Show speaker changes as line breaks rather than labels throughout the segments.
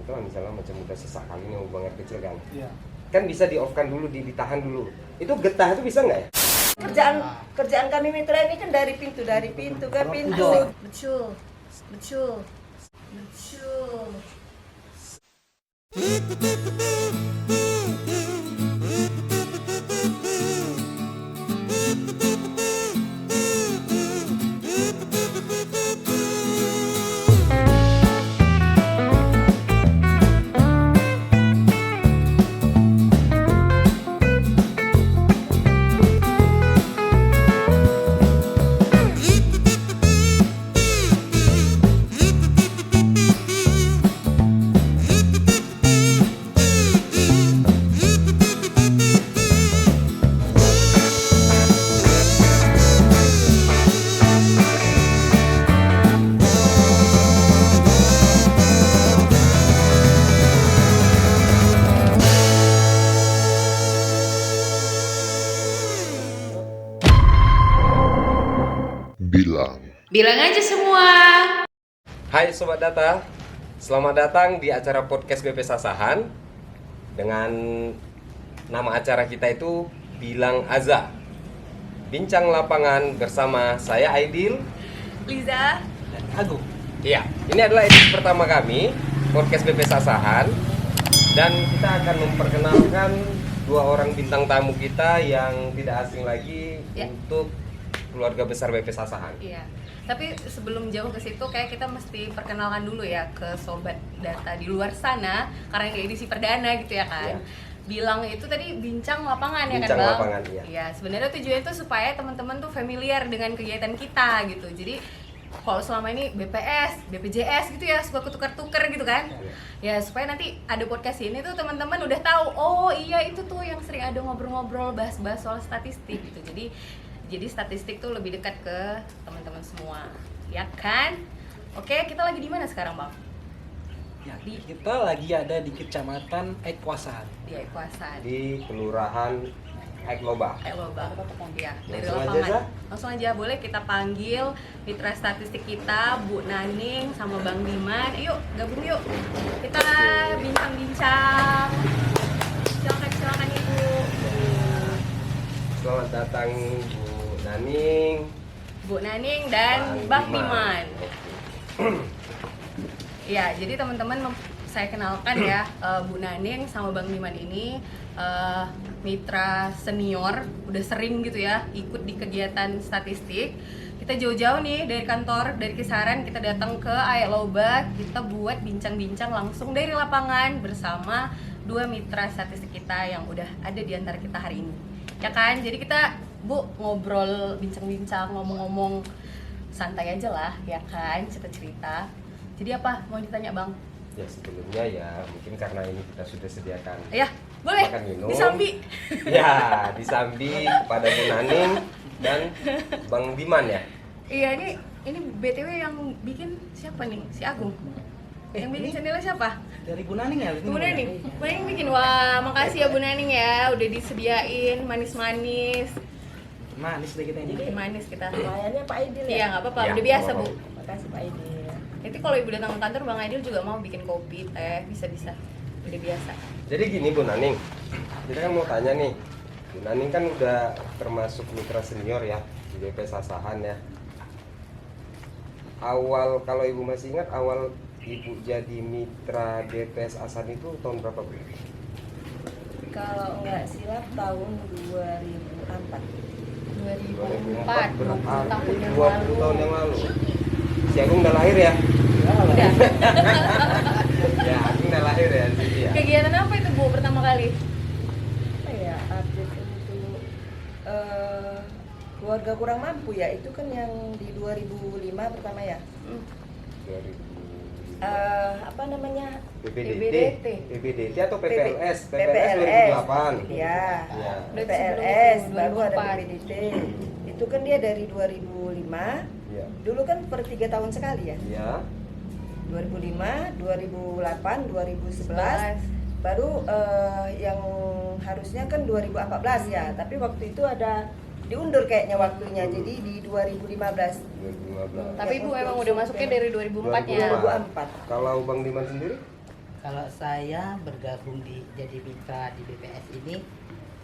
itu lah, misalnya macam udah sesak kali nih buang air kecil kan.
Iya.
Kan bisa di off kan dulu, ditahan dulu. Itu getah itu bisa nggak ya?
Kerjaan kami mitra ini kan dari pintu ke pintu. Betul.
Bilang aja semua.
Hai Sobat Data, selamat datang di acara podcast BP Sasahan. Dengan nama acara kita itu Bilang Aza. Bincang lapangan bersama saya Aidil,
Liza
Dan Agung.
Iya, ini adalah edisi pertama kami podcast BP Sasahan. Dan kita akan memperkenalkan dua orang bintang tamu kita yang tidak asing lagi untuk keluarga besar BP Sasahan.
Iya. Tapi sebelum jauh ke situ kayak kita mesti perkenalkan dulu ya ke sobat data di luar sana karena ini edisi perdana gitu ya kan.
Iya.
Bilang itu tadi bincang lapangan ya
Bincang
kan Bang?
lapangan, iya.
Iya, sebenarnya tujuannya itu supaya teman-teman tuh familiar dengan kegiatan kita gitu. Jadi kalau selama ini BPS, BPJS gitu ya suka ketukar-tukar gitu kan. Ya supaya nanti ada podcast ini tuh teman-teman udah tahu, oh iya itu tuh yang sering ada ngobrol-ngobrol bahas-bahas soal statistik gitu. Jadi statistik tuh lebih dekat ke teman-teman semua, ya kan? Oke, kita lagi di mana sekarang, Bang?
Ya, kita lagi ada di Kecamatan Ekuasan.
Di Ekuasan.
Di Kelurahan Ekloba.
Bang. Ya, dari
Langsung aja,
lapangan.
Za?
Langsung aja boleh kita panggil mitra statistik kita, Bu Naning sama Bang Diman. Yuk, gabung yuk. Kita bincang-bincang. Silakan Ibu.
Selamat datang Bu Naning,
Bu Naning dan Bang Diman. Ya, jadi teman-teman saya kenalkan ya, Bu Naning sama Bang Diman ini mitra senior, udah sering gitu ya ikut di kegiatan statistik. Kita jauh-jauh nih dari kantor, dari Kisaran, kita datang ke Ekloba, kita buat bincang-bincang langsung dari lapangan bersama dua mitra statistik kita yang udah ada di antara kita hari ini. Ya kan, jadi kita Bu ngobrol, bincang-bincang, ngomong-ngomong santai aja lah, ya kan, cerita-cerita. Jadi apa mau ditanya Bang?
ya sebelumnya ya mungkin karena ini kita sudah sediakan
Ya, boleh.
makan minum.
Disambi.
Ya, disambi kepada Bu Naning dan Bang Diman ya.
Iya, ini BTW yang bikin siapa nih? Si Agung. Yang bikin channelnya siapa?
Dari Bu Naning ya?
Bu Naning. Bu Naning bikin. Wah, makasih ya Bu Naning ya, udah disediain manis-manis.
Manis deh kita ini.
Manis kita.
Layannya Pak Aidil
Iya,
ya.
nggak apa-apa,
Ya,
udah biasa
nggak
Bu.
apa-apa.
Makasih Pak Aidil.
Nanti kalau Ibu datang ke kantor, Bang Aidil juga mau bikin kopi, teh, bisa-bisa. Udah biasa.
Jadi gini Bu Naning, kita kan mau tanya nih, Bu Naning kan udah termasuk mitra senior ya di BP Sasahan ya. Awal, kalau Ibu masih ingat, awal Ibu jadi mitra BPS Sasahan itu tahun berapa Bu?
Kalau nggak silap tahun 2004.
2004,
20
tahun yang
20 tahun
lalu.
yang lalu. Si Agung udah lahir ya?
Udah.
Ya, Agung udah lahir ya di sini ya.
Kegiatan apa itu Bu pertama kali?
Apa ya, update untuk keluarga kurang mampu ya, itu kan yang di 2005 pertama ya.
2000
Apa namanya?
PPDT, PPDT atau PPLS?
PPLS
2008.
ya.
Ya.
PPLS
Sebelum
baru ada
2004.
PPDT. Itu kan dia dari 2005.
Ya.
Dulu kan per 3 tahun sekali ya.
Ya.
2005, 2008, 2011. Baru yang harusnya kan 2014 ya, tapi waktu itu ada diundur kayaknya waktunya, jadi di 2015.
2015.
Tapi Ibu emang udah masuknya dari 2004 ya.
2004.
Kalau Bang Diman sendiri?
Kalau saya bergabung jadi mitra di BPS ini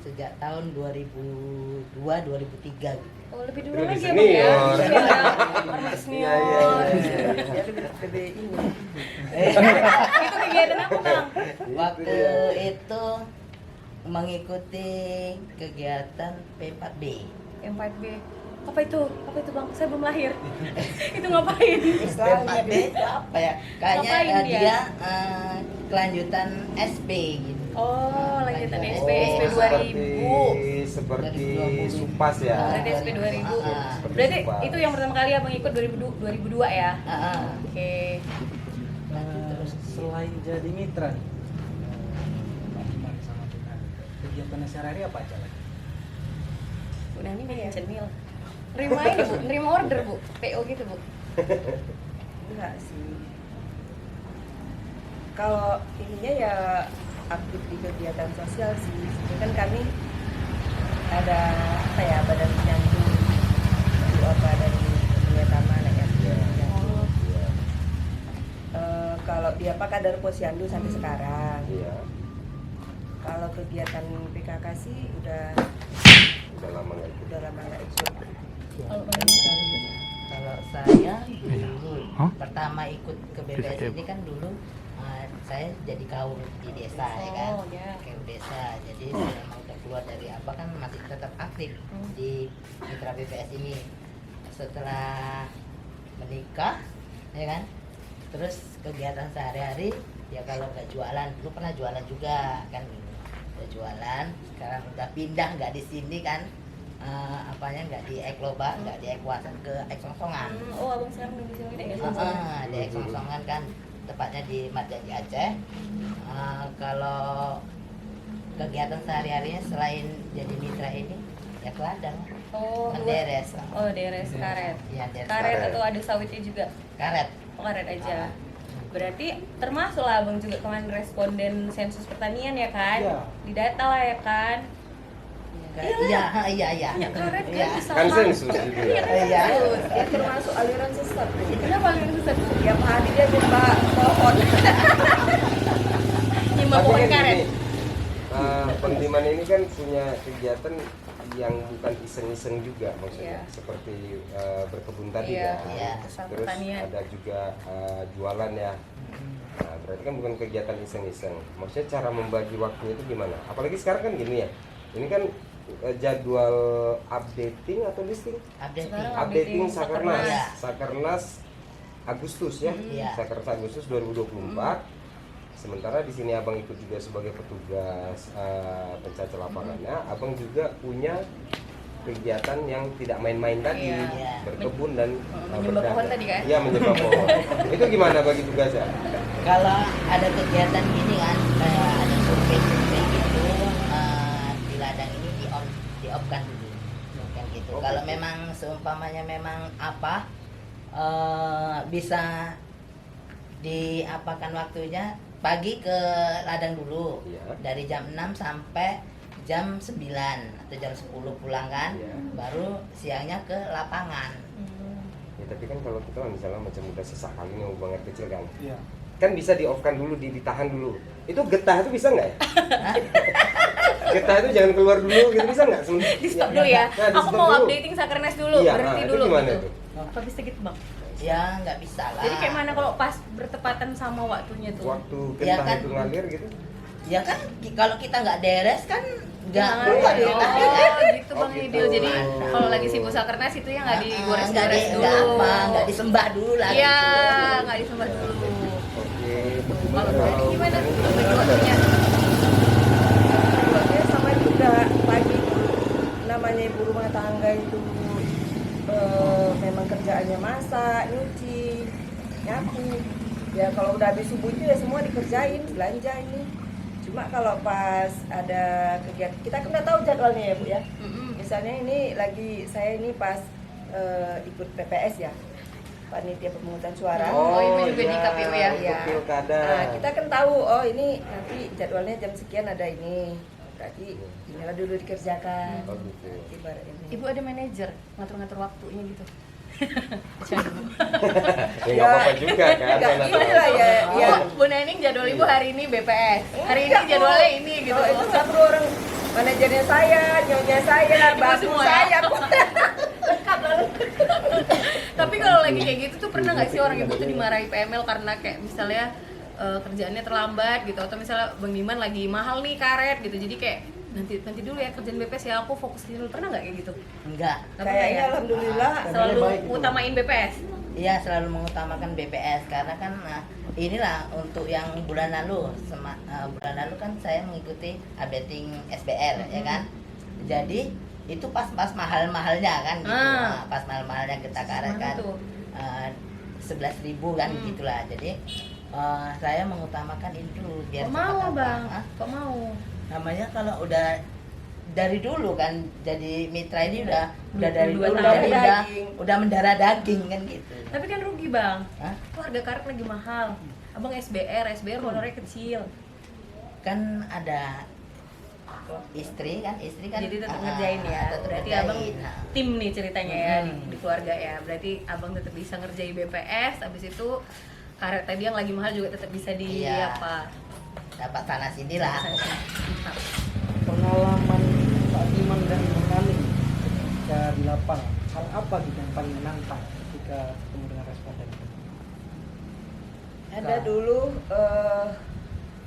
sejak tahun 2002-2003 gitu.
Oh, lebih dulu
Lebih
lagi ya, Bang ya.
senior.
Ormas
Iya,
senior.
Ya lebih ini.
Itu kegiatan apa, Bang?
Waktu itu mengikuti kegiatan P4B.
M4B. Apa itu? Apa itu, Bang? Saya belum lahir. Itu ngapain?
P4B itu apa ya? Kayaknya
Ngapain dia?
dia kelanjutan SP gitu.
Oh, lanjutan SP,
Oh,
SP 2000.
Seperti
2020.
Supas ya.
Berarti SP 2000.
Ah,
Berarti
Supas.
itu yang pertama kali Abang ikut 2002 ya?
Ah,
Oke.
terus
Selain jadi mitra nih, Pak Iman sama Bu Nani, kegiatannya sehari-hari apa aja lagi?
Bu Nani bikin cenil. Nerima ini, Bu. Nerima order, Bu. PO gitu, Bu.
Enggak sih. Kalau ininya ya aktif di kegiatan sosial sih. Ini kan kami ada apa ya, badan penyandu di apa dari dunia taman anak yatim.
Oh.
Iya.
Kalau di apa kadar posyandu sampai sekarang.
Iya.
Kalau kegiatan PKK sih udah
Lama nggak ikut.
lama nggak ikut.
Kalau Bang Iman?
kalau saya dulu pertama ikut ke BPS ini kan dulu saya jadi kaur di desa ya kan.
Oh, ya.
Kaur desa. Jadi selama udah keluar dari apa kan masih tetap aktif di mitra BPS ini. Setelah menikah ya kan. Terus kegiatan sehari-hari ya kalau nggak jualan, dulu pernah jualan juga kan, udah jualan. Sekarang udah pindah nggak di sini kan, apanya nggak di Ekloba, nggak di Ekwasan, ke Eksongkongan.
Oh, Abang sekarang di sini deh, ya?
Di Eksongkongan kan, tepatnya di Madjani Aceh. Kalau kegiatan sehari-harinya selain jadi mitra ini ya ke ladang,
Oh,
menderes,
Oh, deres karet.
ya deres
Karet
Karet.
atau ada sawitnya juga?
karet.
Oh, karet aja. Berarti termasuk lah Abang juga kemarin responden sensus pertanian ya kan?
Iya.
Di data lah ya kan?
Iya.
Ya karet kan
Iya.
bisa
Kan
lah.
sensus gitu ya.
Iya.
Ya termasuk aliran sesat tuh.
Kenapa yang susah?
Tiap hari dia jumpa pohon.
Nyembah
Tapi
pohon
kan
karet.
gini, Pendiman ini kan punya kegiatan yang bukan iseng-iseng juga maksudnya,
Iya.
seperti berkebun tadi
Iya,
kan.
iya.
Terus
Pertanian.
ada juga jualan ya. Nah, berarti kan bukan kegiatan iseng-iseng. Maksudnya cara membagi waktunya itu gimana? Apalagi sekarang kan gini ya. Ini kan jadwal updating atau listing?
Update.
Sekarang
Updating
updating
Sakernas.
Sakernas.
Sakernas Agustus ya.
Iya.
Sakernas Agustus 2024. Sementara di sini Abang ikut juga sebagai petugas pencacah lapangannya. Abang juga punya kegiatan yang tidak main-main tadi,
Iya.
berkebun dan
Menyembah pohon tadi kan?
Iya, menyembah pohon. Itu gimana bagi tugasnya?
Kalau ada kegiatan gini kan, kayak ada survei gitu, di ladang ini di off kan dulu, kan gitu.
Oh,
Kalau
gitu.
memang seumpamanya memang apa bisa diapakan waktunya, pagi ke ladang dulu,
Iya.
dari jam 6 sampai jam 9 atau jam 10 pulang kan,
Iya.
baru siangnya ke lapangan.
Ya, tapi kan kalau kita misalnya macam udah sesak kali nih buang air kecil kan,
Iya.
kan bisa di off kan dulu, ditahan dulu. Itu getah itu bisa nggak ya? Getah itu jangan keluar dulu gitu, bisa nggak?
Di stop dulu ya.
Nah, di
Aku
stop
mau
dulu.
updating Sakernas dulu,
Iya,
berhenti
itu
dulu
gimana
gitu.
itu?
Apa bisa gitu, Bang?
Ya nggak bisa lah.
Jadi kayak mana kalau pas bertepatan sama waktunya tuh?
Waktu
Ya
getah
kan.
itu ngalir gitu.
Ya kan kalau kita nggak deres kan nggak
Jangan.
keluar dari
Oh,
ladang kan.
gitu
Oh,
Bang
gitu.
Idil. Jadi kalau lagi sibuk Sakernas itu ya nggak digores-gores
Nggak
dulu.
nggak disembah dulu lah.
Iya,
gitu.
nggak disembah dulu.
Oke.
Kalau dari gimana tuh bagi waktunya?
Buatnya sama juga pagi itu namanya ibu rumah tangga itu memang kerjaannya masak, nyuci, nyapu. Ya kalau udah habis subuh itu ya semua dikerjain, belanja ini. Cuma kalau pas ada kegiatan, kita kan udah tahu jadwalnya ya Bu ya. Misalnya ini lagi saya ini pas ikut PPS ya, panitia pemungutan suara.
Oh, itu juga di KPU ya?
Untuk
Iya.
pilkada.
Nah, kita kan tahu oh ini nanti jadwalnya jam sekian ada ini. Berarti inilah dulu dikerjakan.
Oh, gitu.
Ibarat ini.
Ibu ada manajer ngatur-ngatur waktunya gitu.
Ya nggak apa-apa juga kan.
Nggak
mana
gini
tahu.
lah ya. Ya.
Bu Nening jadwal ibu hari ini BPS, hari ini jadwalnya ini gitu.
Oh, itu nggak perlu orang manajernya saya, nyonya saya,
Ibu
babu
semua ya?
saya. Lengkap lah.
Tapi kalau lagi kayak gitu tuh pernah nggak sih orang ibu tuh dimarahi PML karena kayak misalnya kerjaannya terlambat gitu, atau misalnya Bang Diman lagi mahal nih karet gitu, jadi kayak nanti dulu ya kerjaan BPS ya, aku fokus dulu. Pernah nggak kayak gitu?
Enggak.
Nggak pernah
Kayaknya
ya?
alhamdulillah.
Selalu
baik gitu.
utamain BPS.
Iya, selalu mengutamakan BPS karena kan inilah untuk yang bulan lalu bulan lalu kan saya mengikuti updating SBR ya kan. Jadi itu pas mahal-mahalnya kan gitu.
Ah.
Pas mahal-mahalnya kita karet
Mana
kan.
tuh?
11.000 kan gitulah. Jadi saya mengutamakan itu dulu biar
Kok mau
cepat
Bang?
apa.
Kok mau?
Namanya kalau udah dari dulu kan jadi mitra ini udah dari
22
dulu
tahun.
jadi
Daging.
udah mendarah daging kan gitu.
Tapi kan rugi Bang.
Hah?
Tuh harga karet lagi mahal. Abang SBR honornya kecil.
Kan ada istri kan
Jadi tetap ngerjain ya.
tetap
Berarti
ngerjain.
abang tim nih ceritanya ya
Hmm.
di keluarga ya. Berarti abang tetap bisa ngerjain BPS. Abis itu karet tadi yang lagi mahal juga tetap bisa di
Iya.
apa?
dapat sana sini lah.
Mantap.
Pengalaman Pak Diman dan Bang Naning ketika di lapangan, hal apa gitu yang paling menantang ketika ketemu dengan responden?
Ada dulu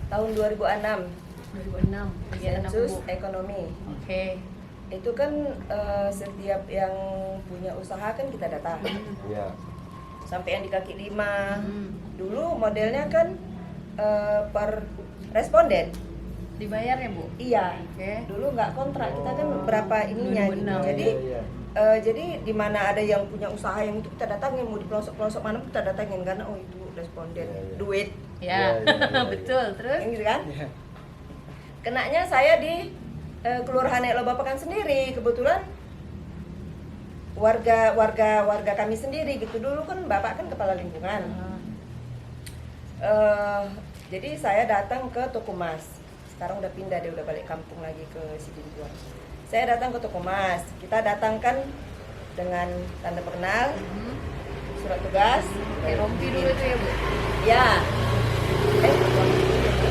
tahun 2006
2006 kegiatan apa
sensus
Bu?
ekonomi.
Oke.
Itu kan setiap yang punya usaha kan kita datang.
Iya.
Sampai yang di kaki lima.
Hmm.
Dulu modelnya kan per responden.
Dibayar ya Bu?
Iya.
Oke.
Dulu nggak kontrak, kita kan berapa ininya gitu.
2006.
Jadi
Iya.
jadi di mana ada yang punya usaha yang itu kita datangin, mau di pelosok-pelosok mana pun kita datangin karena oh itu responden
Iya, iya.
duit,
Ya,
Iya.
betul. Terus?
yang gitu kan.
Iya.
Kenanya saya di Kelurahan Elo Bapakan sendiri, kebetulan warga kami sendiri gitu. Dulu kan bapak kan kepala lingkungan. Jadi saya datang ke Toko Mas. Sekarang udah pindah, dia udah balik kampung lagi ke Sidintuan. Saya datang ke Toko Mas. Kita datangkan dengan tanda pengenal, surat tugas.
Kayak rompi dulu itu ya Bu?
Ya.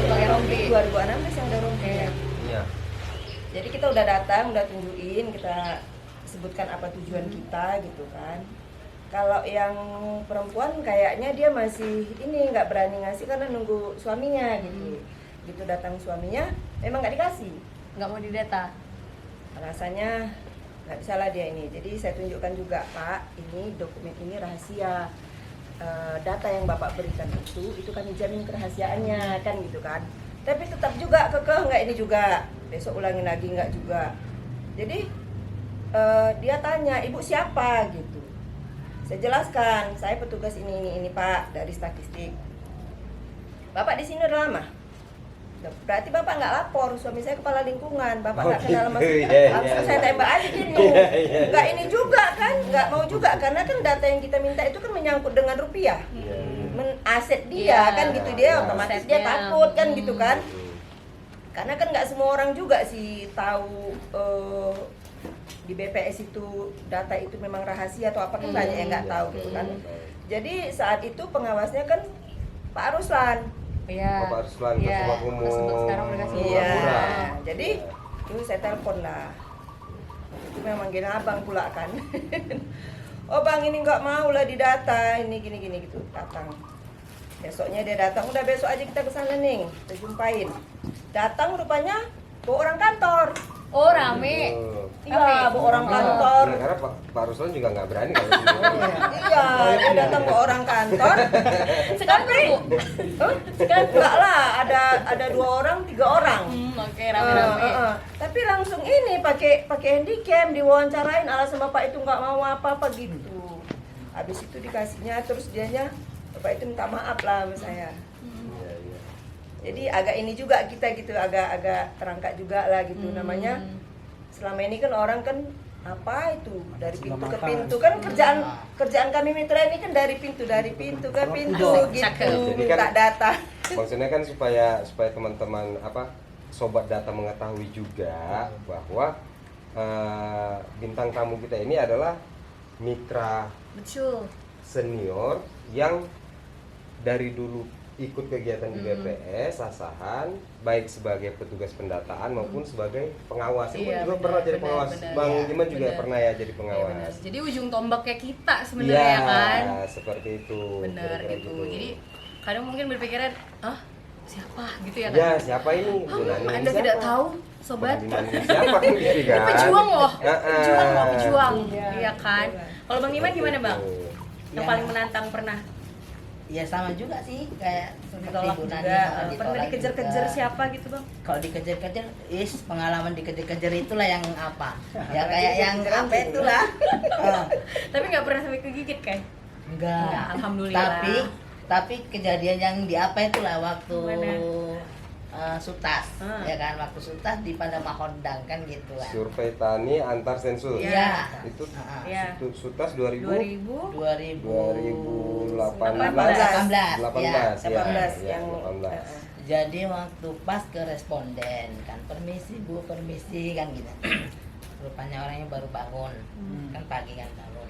Pakai rompi.
2016 yang udah rompi.
Oke.
Iya.
Jadi kita udah datang, udah tunjukin, kita sebutkan apa tujuan kita gitu kan. Kalau yang perempuan kayaknya dia masih ini nggak berani ngasih karena nunggu suaminya gitu. Gitu datang suaminya, memang nggak dikasih.
Nggak mau didata?
Rasanya nggak bisa lah dia ini. Jadi saya tunjukkan juga, Pak, ini dokumen ini rahasia. Data yang Bapak berikan itu kami jamin kerahasiaannya kan gitu kan. Tapi tetap juga kekeh nggak ini juga. Besok ulangin lagi nggak juga. Jadi dia tanya, ibu siapa gitu. Saya jelaskan, saya petugas ini Pak dari statistik. Bapak di sini udah lama. Berarti bapak nggak lapor, suami saya kepala lingkungan, bapak
Oh,
nggak kenal sama
gitu.
saya.
Iya,
Langsung
iya,
saya
iya.
tembak aja gitu.
Iya.
Nggak ini juga kan, nggak mau juga karena kan data yang kita minta itu kan menyangkut dengan rupiah,
Iya.
aset dia
Iya.
kan gitu, dia
Iya.
otomatis dia
Asetnya.
takut kan gitu kan. Karena kan nggak semua orang juga sih tahu di BPS itu data itu memang rahasia atau apa kan banyak yang nggak tahu gitu kan. Jadi saat itu pengawasnya kan Pak Ruslan.
Iya.
Oh, Pak Ruslan,
Iya.
Ketua Umum.
Tersebut sekarang udah kasih
Iya.
Murah.
Jadi itu saya telepon lah. Itu memang manggil abang pula kan. Oh bang ini nggak mau lah didata ini gini gitu datang. Besoknya dia datang, udah besok aja kita ke sana nih, kita jumpain. Datang rupanya bawa orang kantor.
Oh rame.
Iya, bawa orang kantor.
Nah, karena Pak Ruslan juga nggak berani kalau sendiri.
Iya, dia datang bawa orang kantor.
Sekantor Bu?
Hah? Enggak lah, ada 2 orang, 3 orang.
Oke, rame-rame.
Tapi langsung ini pakai handycam diwawancarain alasan bapak itu nggak mau apa-apa gitu. Habis itu dikasihnya terus dianya bapak itu minta maaf lah sama saya.
Iya, iya.
Jadi agak ini juga kita gitu agak terangkat juga lah gitu namanya. Selama ini kan orang kan apa itu dari pintu ke pintu kan kerjaan kami mitra ini kan dari pintu ke pintu gitu
Jadi
minta
kan-
data.
Maksudnya kan supaya teman-teman sobat data mengetahui juga bahwa bintang tamu kita ini adalah mitra
Betul.
senior yang dari dulu ikut kegiatan di BPS Asahan, baik sebagai petugas pendataan maupun sebagai pengawas. Ibu
Iya,
juga
benar,
pernah jadi
benar,
pengawas.
benar.
Bang
Iya,
Diman juga
benar.
pernah ya jadi
Iya,
pengawas.
benar. Jadi ujung tombaknya kita sebenarnya
Iya,
kan.
seperti itu.
Benar
kira-kira
gitu. Jadi kadang mungkin berpikiran, siapa gitu ya kan?
ya siapa ini? Bu Nani
Anda
siapa?
tidak tahu, sobat.
Bang Diman ini siapa gitu
Ini
kan?
pejuang loh, pejuang loh,
Heeh.
pejuang.
Iya,
Iya kan? Kalau Bang Diman gimana Bang?
Gitu.
Yang
Ya.
paling menantang pernah?
Ya sama juga sih kayak seperti
Ditolak
Bu Nani,
juga.
ditolak
Pernah dikejar-kejar
juga.
siapa gitu Bang?
Kalau dikejar-kejar, pengalaman dikejar-kejar itulah yang apa? Ya kayak yang
Kejar-kejaran
apa
gitu.
itulah. Ah,
Tapi nggak pernah sampai kegigit kan?
enggak.
Enggak, alhamdulillah.
Tapi kejadian yang di apa itulah waktu
Mana?
Sutas,
Ah.
ya kan waktu Sutas di Padang Mahondang kan gitu kan.
Survei tani antar sensus.
Iya.
Itu
Ah,
Iya.
Sutas 2000
2018.
18 ya,
18
ya,
yang
18.
Jadi waktu pas ke responden kan, permisi Bu, permisi kan gitu. Rupanya orangnya baru bangun, kan pagi kan bangun.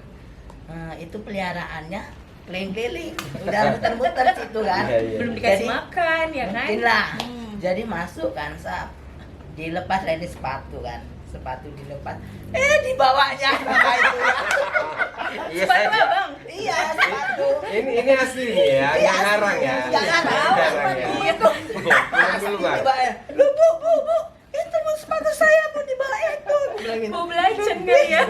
Itu peliharaannya keliling-keliling, udah muter-muter situ kan.
Iya, iya.
Belum dikasih
Jadi,
makan ya kan?
mungkin lah.
Hmm.
Jadi masuk kan, dilepas dari sepatu kan, sepatu dilepas, dibawanya sama itu.
Iya,
Sepatu Abang.
Iya sepatu.
ini asli nih ya, nggak ngarang ya.
Nggak ngarang.
Ngarang ya.
Itu.
Pulang dulu bang.
Dibawa, lu bu, itu sepatu saya mau dibawa itu. Bilang gitu.
Mau belajar kali ya?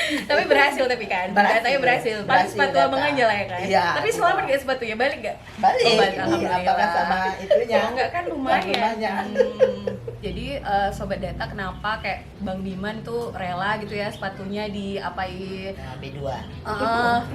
Tapi berhasil tapi kan? Katanya berhasil. Paling
Berhasil,
sepatu
data.
abang aja lah ya kan?
Iya.
Tapi selamat gak sepatunya? Balik gak?
Balik.
Oh, balik,
Iya,
alhamdulillah.
apakah sama itunya?
Oh, enggak kan lumayan.
Lumayan.
Jadi Sobat Data kenapa kayak Bang Diman tuh rela gitu ya sepatunya diapain
Nah, B2.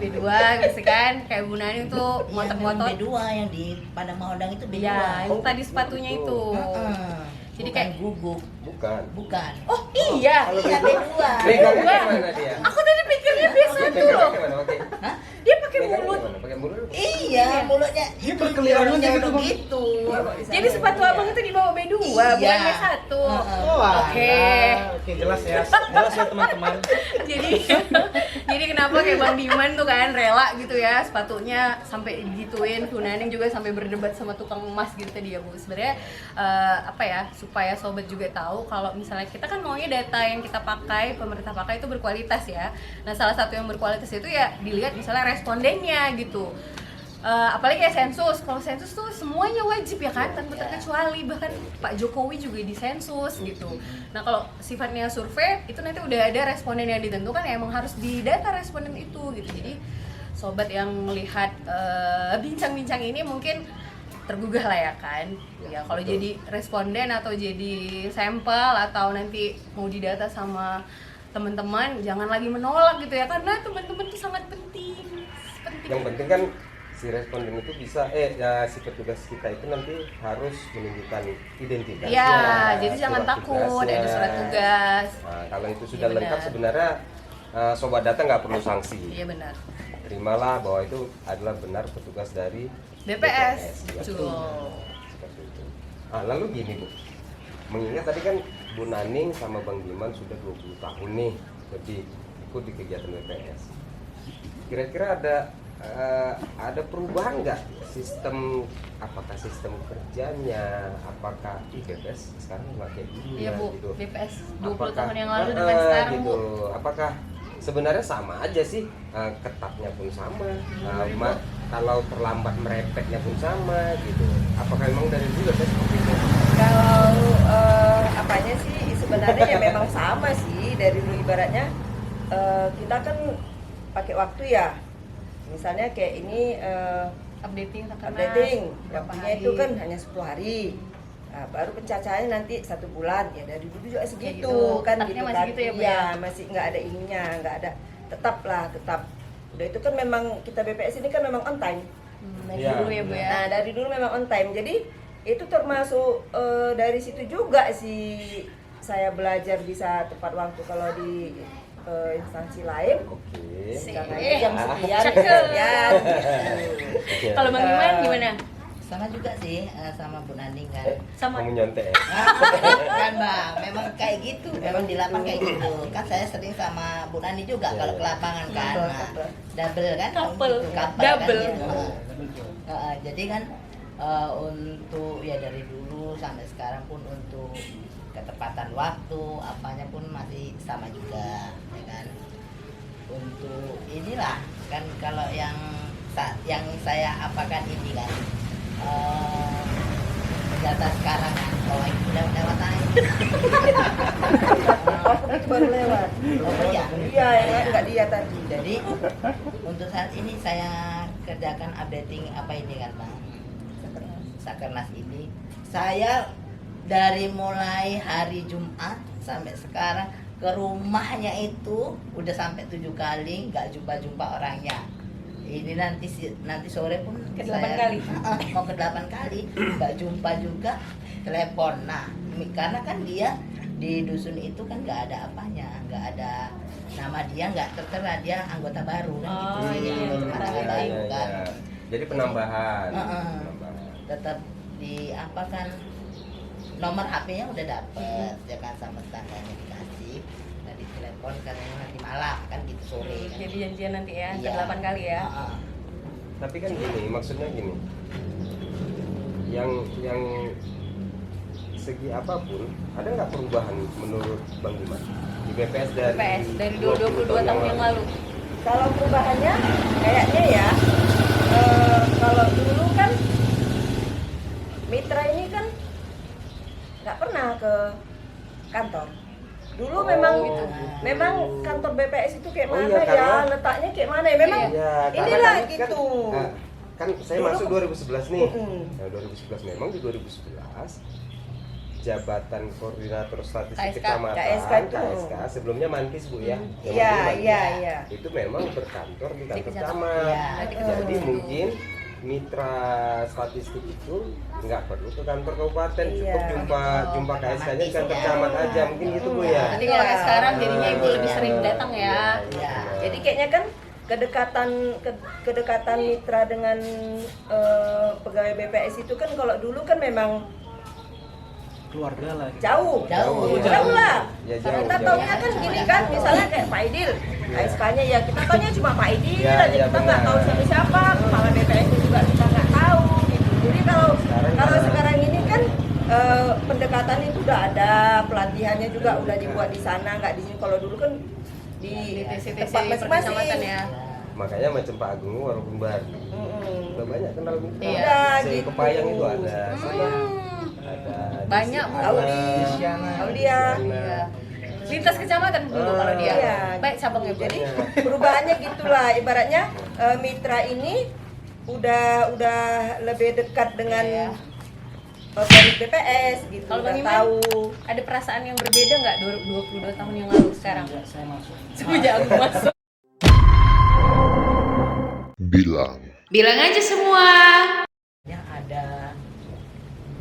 B2 gitu kan? Kayak Bu Nani tuh
Yang
motor-motor.
B2 yang di Padang Mahondang itu B2.
Ya, itu
Oh,
tadi sepatunya
gitu.
itu.
Heeh.
Jadi
Bukan
kayak-
guguk,
Bukan.
bukan.
Oh iya.
Kalau
Iya
gitu,
B2.
pegangnya gimana dia?
Aku tadi pikirnya biasa
Dia
tuh.
pegangnya gimana? Oke.
Hah?
Dia pakai
Pegangnya
mulut.
gimana? Pakai mulut.
Iya, mulutnya
Dia berkeliaran
orangnya
gitu,
udah
Bang.
gitu.
Jadi sepatu abang itu dibawa B2, bukan
Iya.
B1.
Heeh.
Oke.
Jelas ya. Jelas ya teman-teman.
jadi jadi kenapa kayak Bang Diman tuh kan rela gitu ya sepatunya sampai digituin. Bu Naning juga sampai berdebat sama tukang emas gitu tadi ya Bu. Sebenarnya apa ya, supaya sobat juga tahu kalau misalnya kita kan maunya data yang kita pakai, pemerintah pakai itu berkualitas ya. Nah salah satu yang berkualitas itu ya dilihat misalnya respondennya gitu. Apalagi kayak sensus, kalau sensus tuh semuanya wajib ya kan, tanpa terkecuali, bahkan Pak Jokowi juga di sensus gitu. Nah kalau sifatnya survei itu nanti udah ada responden yang ditentukan ya emang harus didata responden itu gitu. Jadi sobat yang melihat bincang-bincang ini mungkin tergugah lah ya kan. Ya kalau
betul.
jadi responden atau jadi sampel atau nanti mau didata sama teman-teman, jangan lagi menolak gitu ya, karena teman-teman itu sangat penting.
Yang penting kan si responden itu bisa ya si petugas kita itu nanti harus menunjukkan identitasnya.
Ya, jadi jangan
surat
takut
tugasnya.
ada surat tugas.
Nah, kalau itu sudah
Iya,
lengkap
benar.
sebenarnya sobat data nggak perlu sanksi.
Iya benar.
Terimalah bahwa itu adalah benar petugas dari
BPS.
Ya,
Betul.
seperti itu. Lalu gini Bu, mengingat tadi kan Bu Naning sama Bang Diman sudah 20 tahun nih lebih ikut di kegiatan BPS. Kira-kira ada perubahan nggak sistem, apakah sistem kerjanya, apakah BPS sekarang nggak kayak gini
Iya
ya
Bu,
gitu.
BPS 20
Apakah-
tahun yang lalu dengan sekarang
gitu.
Bu.
Apakah sebenarnya sama aja sih, ketatnya pun sama, kalau terlambat merepetnya pun sama gitu. Apakah memang dari dulu BPS seperti itu?
Kalau apanya sih sebenarnya ya memang sama sih dari dulu, ibaratnya kita kan pakai waktu ya. Misalnya kayak ini
Updating Rakernas,
updating,
berapa
waktunya
hari.
itu kan hanya 10 hari. Nah, baru pencacahannya nanti 1 bulan ya, dari dulu juga segitu
gitu.
kan,
Tetapnya
gitu
masih
kan.
gitu ya, Bu,
Iya,
ya?
masih nggak ada ininya, nggak ada, tetap. Udah itu kan memang kita BPS ini kan memang on time.
Dari
Iya.
dulu ya Bu ya.
Nah, dari dulu memang on time. Jadi itu termasuk dari situ juga sih saya belajar bisa tepat waktu. Kalau di instansi lain
Oke.
jangan
Eh,
jam sekian,
cakep.
sekian gitu.
Kalau Bang Diman gimana?
Sama juga sih sama Bu Naning kan.
Sama.
Kamu nyontek ya?
Kan Bang, memang kayak gitu, memang di lapangan kayak gitu. Kan saya sering sama Bu Nani juga
Iya,
kalau
iya.
ke lapangan kan. Nah, double kan?
Couple.
Gitu, couple
Double.
Kan, gitu. Jadi kan untuk ya dari dulu sampai sekarang pun untuk ketepatan waktu apanya pun masih sama juga, ya kan. Untuk inilah kan kalau yang saya apakan ini kan data sekarang kan, kalau yang udah lewat aja.
Itu baru lewat.
Oh iya.
Iya, yang lain nggak dia tadi.
Jadi untuk saat ini saya kerjakan updating apa ini kan Bang? Sakernas ini. Saya dari mulai hari Jumat sampai sekarang ke rumahnya itu udah sampai 7 kali nggak jumpa orangnya. Ini nanti sore pun
Ke 8 kali.
Mau ke 8 kali nggak jumpa juga, telepon. Nah karena kan dia di dusun itu kan nggak ada apanya, nggak ada nama dia, nggak tertera, dia anggota baru kan gitu
Oh,
sih,
iya,
anggota
iya,
baru
iya,
kan.
iya. Jadi penambahan.
Penambahan. Tetap di apa kan, nomor HP-nya udah dapet ya kan, sama tetangganya dikasih, nah di telepon katanya nanti malam kan gitu sore kan.
Jadi janjian nanti ya,
Iya.
8 kali ya.
Tapi kan gini, maksudnya gini. Yang segi apapun, ada nggak perubahan menurut Bang Diman di BPS
dari 22 tahun yang lalu.
Kalau perubahannya kayaknya ya, kalau dulu kan mitra ini kan nggak pernah ke kantor. Dulu memang kantor BPS itu kayak
Oh
mana
iya,
ya,
karena-
letaknya kayak mana ya, memang
Iya, karena
inilah
kan-
gitu.
Kan saya
Dulu-
masuk 2011 nih.
Mm-mm.
Nah, 2011 memang di 2011 Jabatan Koordinator Statistik
KSK,
Kecamatan
KSK itu.
KSK, sebelumnya Mankis Bu ya. Yang
Iya,
dulu Mankis.
iya, iya.
Itu memang berkantor di kantor
kecamatan.
camat.
Iya.
Jadi mungkin mitra statistik itu nggak perlu ke kantor kabupaten, cukup
Iya.
jumpa KSK-nya di kantor
Iya.
camat aja, mungkin gitu Bu ya.
Nanti kalau kayak sekarang jadinya ibu lebih
Iya.
sering datang ya.
Iya.
Jadi kayaknya kan kedekatan mitra dengan pegawai BPS itu kan kalau dulu kan memang
keluarga lah gitu.
jauh
Jauh.
jauh lah.
Ya, jauh,
Kita
jauh.
taunya kan gini kan, misalnya kayak Pak Idil, KSK-nya ya kita taunya cuma Pak Idil
Ya,
aja,
ya,
kita nggak
benar.
tahu siapa-siapa, kepala BPS juga kita nggak tahu gitu. Jadi kalau
Sekarang-
sekarang ini kan pendekatan itu udah ada, pelatihannya juga udah dibuat di sana, nggak di sini. Kalau dulu kan di
Di TC-TC
tempat
per
masing-masing.
kecamatan ya.
Makanya macam Pak Agung walaupun baru
Mm-mm.
udah banyak kenal mitra.
Iya.
Se
Gitu.
Kepayang itu ada. Saya
Hmm.
ada
Banyak, Bu.
Audi, Audia.
Iya. Lintas kecamatan dulu kalau dia.
Iya.
Baik cabangnya Bu.
Jadi perubahannya gitulah, ibaratnya mitra ini udah lebih dekat dengan
Iya.
pegawai BPS gitu,
Kalau
udah
Bang Iman,
tahu.
ada perasaan yang berbeda nggak 22 tahun yang lalu sekarang?
Sejak saya masuk.
Semenjak aku masuk.
Bilang aja semua.
Yang ada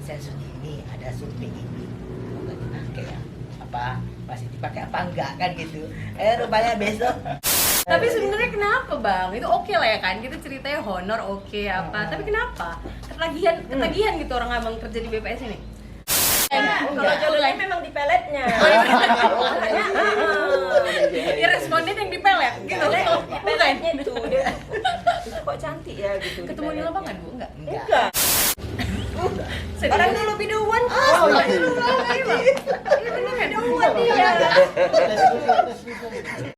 sensus ini, ada survei ini, nggak dipakai ya? Apa masih dipakai apa enggak kan gitu? Rupanya besok.
Tapi sebenarnya kenapa Bang? Itu oke lah ya kan, kita ceritanya honor oke apa. Tapi kenapa? Ketagihan gitu orang abang kerja di BPS ini.
Kalau jalurnya memang di peletnya.
Ya responden yang dipelet gitu. Bukan.
Peletnya itu dia itu kok cantik ya gitu.
Ketemu di lapangan Bu? Enggak.
Enggak. Orang dulu biduan.
Oh, iya. Iya bener kan?
Biduan dia.